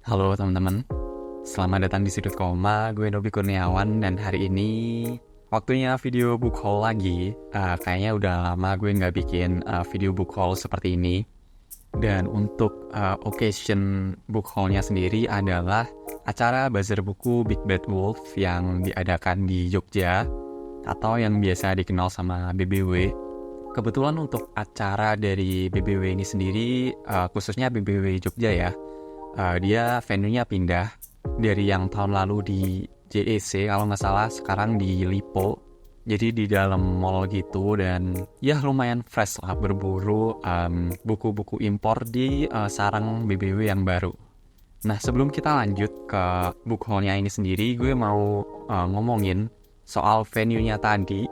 Halo teman-teman, selamat datang di Sudut Koma. Gue Nobi Kurniawan dan hari ini waktunya video book haul lagi. Kayaknya udah lama gue nggak bikin video book haul seperti ini. Dan untuk occasion book haulnya sendiri adalah acara bazar buku Big Bad Wolf yang diadakan di Jogja atau yang biasa dikenal sama BBW. Kebetulan untuk acara dari BBW ini sendiri, khususnya BBW Jogja ya, dia venue-nya pindah dari yang tahun lalu di JEC kalau nggak salah, sekarang di Lipo. Jadi di dalam mall gitu, dan ya lumayan fresh lah berburu buku-buku impor di sarang BBW yang baru. Nah, sebelum kita lanjut ke book haul-nya ini sendiri, gue mau ngomongin soal venue-nya tadi,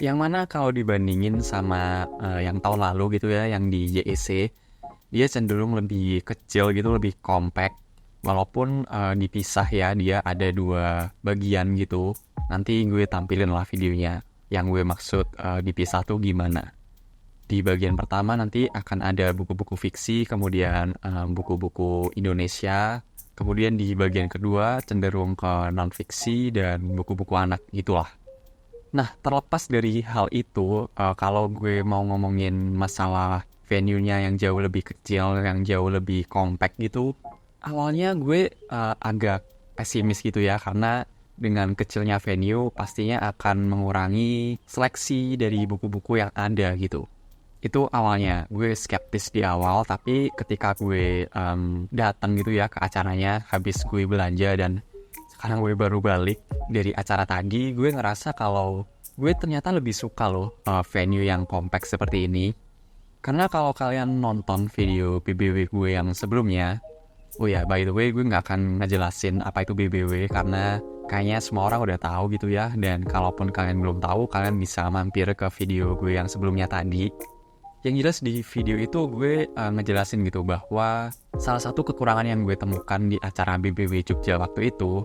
yang mana kalau dibandingin sama yang tahun lalu gitu ya, yang di JEC, dia cenderung lebih kecil gitu, lebih compact. Walaupun dipisah ya, dia ada dua bagian gitu. Nanti gue tampilin lah videonya. Yang gue maksud dipisah tuh gimana. Di bagian pertama nanti akan ada buku-buku fiksi, kemudian buku-buku Indonesia. Kemudian di bagian kedua cenderung ke non-fiksi dan buku-buku anak gitulah. Nah, terlepas dari hal itu, kalau gue mau ngomongin masalah venue-nya yang jauh lebih kecil, yang jauh lebih compact gitu, awalnya gue agak pesimis gitu ya, karena dengan kecilnya venue pastinya akan mengurangi seleksi dari buku-buku yang ada gitu. Itu awalnya, gue skeptis di awal, tapi ketika gue datang gitu ya ke acaranya, habis gue belanja dan sekarang gue baru balik dari acara tadi, gue ngerasa kalau gue ternyata lebih suka loh venue yang compact seperti ini. Karena kalau kalian nonton video BBW gue yang sebelumnya, oh ya, by the way, gue nggak akan ngejelasin apa itu BBW karena kayaknya semua orang udah tahu gitu ya. Dan kalaupun kalian belum tahu, kalian bisa mampir ke video gue yang sebelumnya tadi. Yang jelas di video itu gue ngejelasin gitu bahwa salah satu kekurangan yang gue temukan di acara BBW Jogja waktu itu,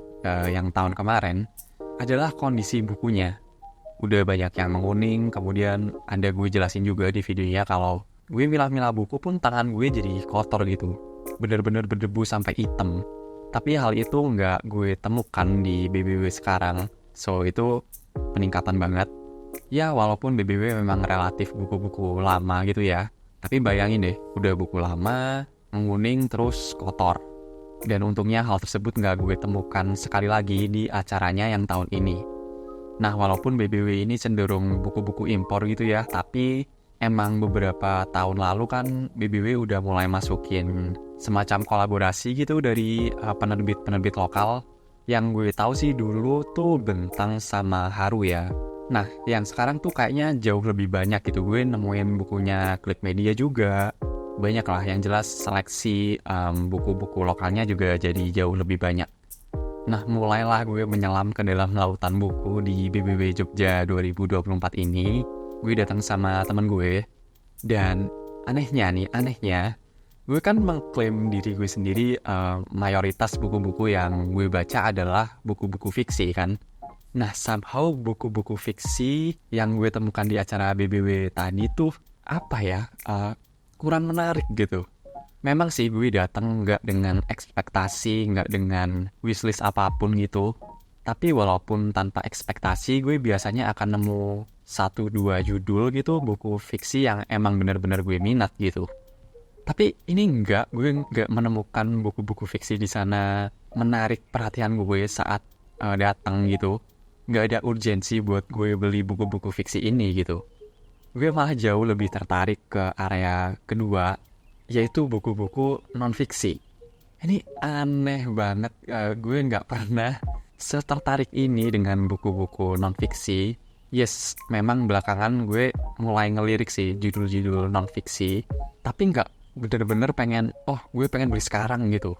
yang tahun kemarin, adalah kondisi bukunya. Udah banyak yang menguning, kemudian ada gue jelasin juga di videonya kalau gue milah-milah buku pun tangan gue jadi kotor gitu. Bener-bener berdebu sampai hitam. Tapi hal itu nggak gue temukan di BBW sekarang. So, itu peningkatan banget. Ya, walaupun BBW memang relatif buku-buku lama gitu ya. Tapi bayangin deh, udah buku lama, menguning terus kotor. Dan untungnya hal tersebut nggak gue temukan sekali lagi di acaranya yang tahun ini. Nah, walaupun BBW ini cenderung buku-buku impor gitu ya, tapi emang beberapa tahun lalu kan BBW udah mulai masukin semacam kolaborasi gitu dari penerbit-penerbit lokal. Yang gue tahu sih dulu tuh Bentang sama Haru ya. Nah, yang sekarang tuh kayaknya jauh lebih banyak gitu. Gue nemuin bukunya Klik Media juga. Banyak lah, yang jelas seleksi buku-buku lokalnya juga jadi jauh lebih banyak. Nah, mulailah gue menyelam ke dalam lautan buku di BBW Jogja 2024 ini. Gue datang sama temen gue. Dan anehnya, gue kan mengklaim diri gue sendiri mayoritas buku-buku yang gue baca adalah buku-buku fiksi kan. Nah, somehow buku-buku fiksi yang gue temukan di acara BBW tadi tuh apa ya, kurang menarik gitu. Memang sih gue datang nggak dengan ekspektasi, nggak dengan wishlist apapun gitu. Tapi walaupun tanpa ekspektasi, gue biasanya akan nemu 1-2 judul gitu, buku fiksi yang emang bener-bener gue minat gitu. Tapi ini gue nggak menemukan buku-buku fiksi di sana menarik perhatian gue saat datang gitu. Nggak ada urgensi buat gue beli buku-buku fiksi ini gitu. Gue malah jauh lebih tertarik ke area kedua, yaitu buku-buku non-fiksi. Ini aneh banget, gue nggak pernah setertarik ini dengan buku-buku non-fiksi. Yes, memang belakangan gue mulai ngelirik sih judul-judul non-fiksi, tapi nggak bener-bener pengen, gue pengen beli sekarang gitu.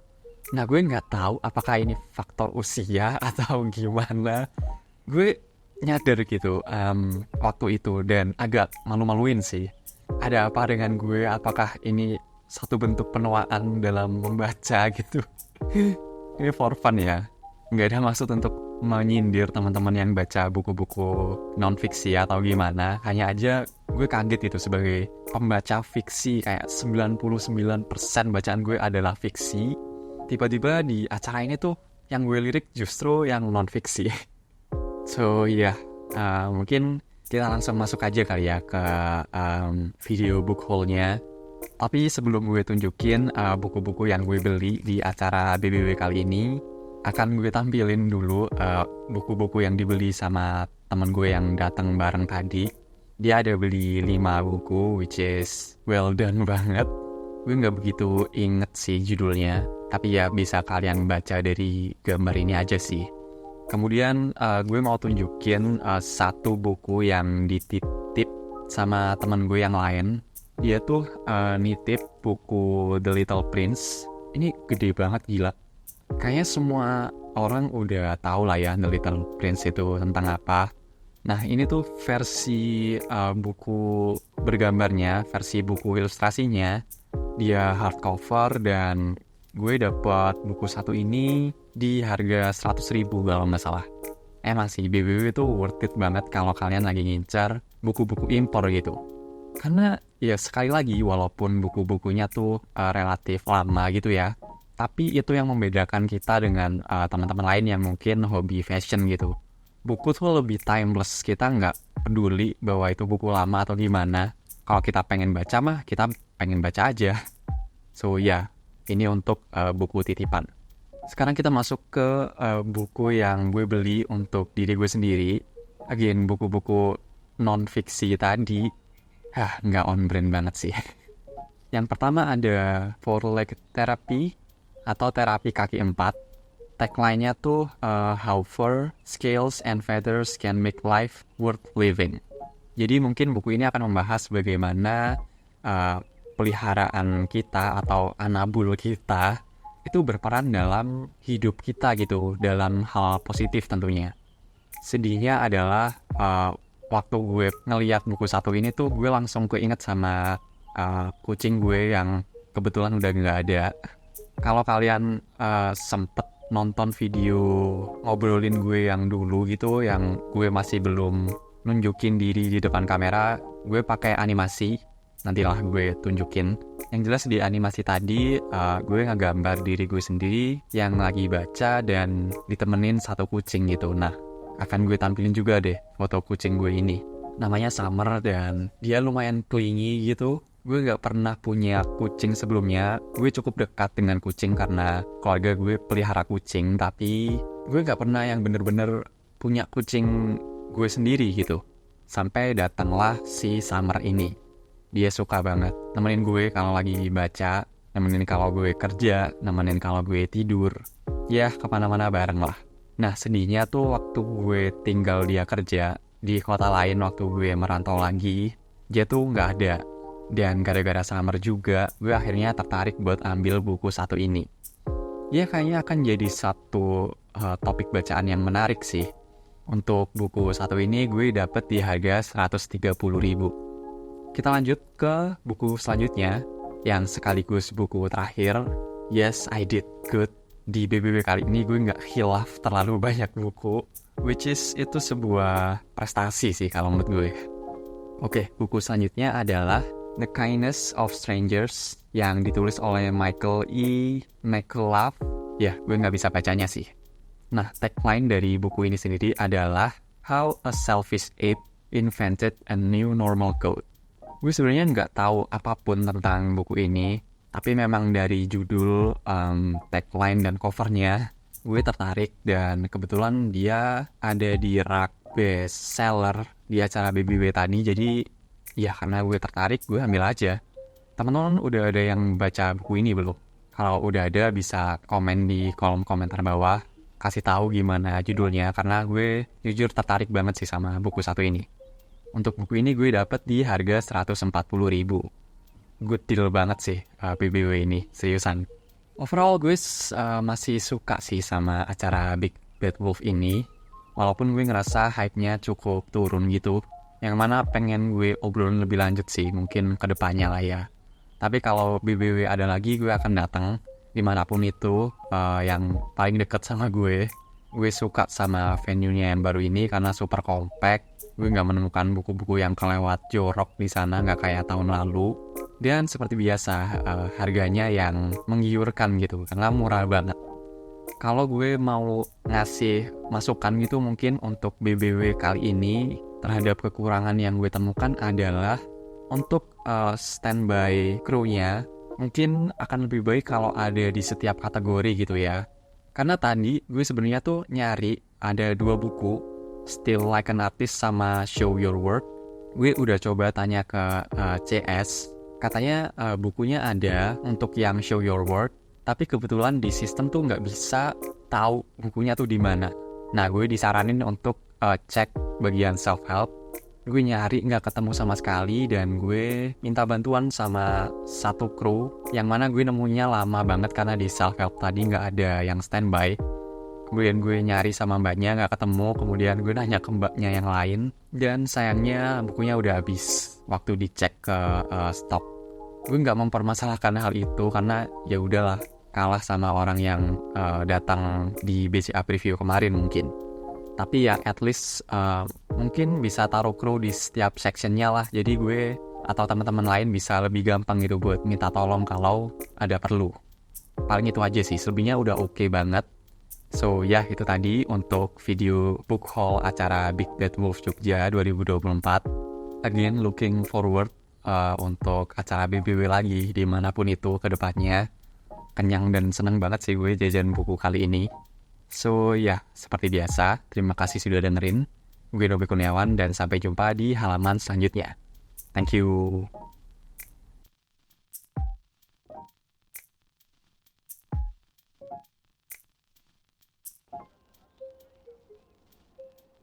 Nah, gue nggak tahu apakah ini faktor usia atau gimana. Gue nyadar gitu waktu itu dan agak malu-maluin sih. Ada apa dengan gue? Apakah ini satu bentuk penuaan dalam membaca gitu? Ini for fun ya, nggak ada maksud untuk menyindir teman-teman yang baca buku-buku non-fiksi atau gimana. Hanya aja gue kaget gitu sebagai pembaca fiksi, kayak 99% bacaan gue adalah fiksi. tiba-tiba di acara ini tuh yang gue lirik justru yang non-fiksi. So iya, mungkin kita langsung masuk aja kali ya ke video book haul-nya. Tapi sebelum gue tunjukin buku-buku yang gue beli di acara BBW kali ini, akan gue tampilin dulu buku-buku yang dibeli sama temen gue yang datang bareng tadi. Dia ada beli 5 buku, which is well done banget. Gue nggak begitu inget sih judulnya, tapi ya bisa kalian baca dari gambar ini aja sih. Kemudian gue mau tunjukin satu buku yang dititip sama temen gue yang lain. Dia tuh nitip buku The Little Prince. Ini gede banget, gila. Kayaknya semua orang udah tahu lah ya The Little Prince itu tentang apa. Nah ini tuh versi buku bergambarnya, versi buku ilustrasinya. Dia hardcover dan gue dapat buku satu ini di harga 100.000 kalau nggak salah. Emang sih BBW itu worth it banget kalau kalian lagi ngincar buku-buku impor gitu. Karena ya sekali lagi walaupun buku-bukunya tuh relatif lama gitu ya, tapi itu yang membedakan kita dengan teman-teman lain yang mungkin hobi fashion gitu. Buku tuh lebih timeless, kita nggak peduli bahwa itu buku lama atau gimana. Kalau kita pengen baca mah, kita pengen baca aja. So ya, ini untuk buku titipan. Sekarang kita masuk ke buku yang gue beli untuk diri gue sendiri. Again, buku-buku non-fiksi tadi, nggak on brand banget sih. Yang pertama ada Four Leg Therapy atau terapi kaki 4. Tagline-nya tuh How Fur, Scales, and Feathers Can Make Life Worth Living. Jadi mungkin buku ini akan membahas bagaimana peliharaan kita atau anabul kita itu berperan dalam hidup kita gitu, dalam hal positif tentunya. Sedihnya adalah waktu gue ngeliat buku satu ini tuh gue langsung keinget sama kucing gue yang kebetulan udah nggak ada. Kalau kalian sempet nonton video ngobrolin gue yang dulu gitu, yang gue masih belum nunjukin diri di depan kamera, gue pakai animasi, nantilah gue tunjukin. Yang jelas di animasi tadi gue ngegambar diri gue sendiri yang lagi baca dan ditemenin satu kucing gitu. Nah, akan gue tampilin juga deh foto kucing gue ini. Namanya Summer dan dia lumayan clingy gitu. Gue gak pernah punya kucing sebelumnya. Gue cukup dekat dengan kucing karena keluarga gue pelihara kucing. Tapi gue gak pernah yang bener-bener punya kucing gue sendiri gitu. Sampai datanglah si Summer ini. Dia suka banget nemenin gue kalau lagi baca, nemenin kalau gue kerja, nemenin kalau gue tidur. Ya kemana-mana bareng lah. Nah sedihnya tuh waktu gue tinggal dia kerja di kota lain, waktu gue merantau lagi, dia tuh gak ada. Dan gara-gara Summer juga, gue akhirnya tertarik buat ambil buku satu ini. Ya kayaknya akan jadi satu topik bacaan yang menarik sih. Untuk buku satu ini gue dapet di harga 130.000. Kita lanjut ke buku selanjutnya, yang sekaligus buku terakhir, Yes I Did Good. Di BBW kali ini gue nggak khilaf terlalu banyak buku, which is itu sebuah prestasi sih kalau menurut gue. Oke, buku selanjutnya adalah The Kindness of Strangers yang ditulis oleh Michael E. McLaugh. Ya, gue nggak bisa bacanya sih. Nah, tagline dari buku ini sendiri adalah How a Selfish Ape Invented a New Normal Code. Gue sebenarnya nggak tahu apapun tentang buku ini, tapi memang dari judul, tagline, dan covernya, gue tertarik dan kebetulan dia ada di rak bestseller di acara BBW tadi, jadi ya karena gue tertarik, gue ambil aja. Teman-teman udah ada yang baca buku ini belum? Kalau udah ada bisa komen di kolom komentar bawah, kasih tahu gimana judulnya, karena gue jujur tertarik banget sih sama buku satu ini. Untuk buku ini gue dapet di harga 140.000. Good deal banget sih BBW ini, seriusan. Overall gue masih suka sih sama acara Big Bad Wolf ini, walaupun gue ngerasa hype-nya cukup turun gitu. Yang mana pengen gue obrolin lebih lanjut sih, mungkin ke depannya lah ya. Tapi kalau BBW ada lagi, gue akan datang dimanapun itu yang paling deket sama gue. Gue suka sama venue-nya yang baru ini karena super compact. Gue nggak menemukan buku-buku yang kelewat jorok di sana, nggak kayak tahun lalu. Dan seperti biasa, harganya yang menggiurkan gitu, karena murah banget. Kalau gue mau ngasih masukan gitu mungkin untuk BBW kali ini terhadap kekurangan yang gue temukan adalah untuk standby crew-nya mungkin akan lebih baik kalau ada di setiap kategori gitu ya. Karena tadi gue sebenarnya tuh nyari ada 2 buku, Still Like an Artist sama Show Your Work. Gue udah coba tanya ke CS, katanya bukunya ada untuk yang Show Your Work, tapi kebetulan di sistem tuh nggak bisa tahu bukunya tuh di mana. Nah, gue disaranin untuk cek bagian self-help. Gue nyari nggak ketemu sama sekali dan gue minta bantuan sama satu kru yang mana gue nemunya lama banget karena di self-help tadi nggak ada yang standby. Kemudian gue nyari sama mbaknya nggak ketemu, kemudian gue nanya ke mbaknya yang lain dan sayangnya bukunya udah habis waktu dicek ke stok. Gue nggak mempermasalahkan hal itu karena ya udahlah, kalah sama orang yang datang di BCA preview kemarin mungkin. Tapi ya at least mungkin bisa taruh kru di setiap sectionnya lah. Jadi gue atau teman-teman lain bisa lebih gampang gitu buat minta tolong kalau ada perlu. Paling itu aja sih, selebihnya udah oke banget. So ya itu tadi untuk video book haul acara Big Bad Wolf Jogja 2024. Again looking forward untuk acara BBW lagi dimanapun itu ke depannya. Kenyang dan seneng banget sih gue jajan buku kali ini. So ya, seperti biasa, terima kasih sudah dengerin. Gue Nobi Kurniawan dan sampai jumpa di halaman selanjutnya. Thank you.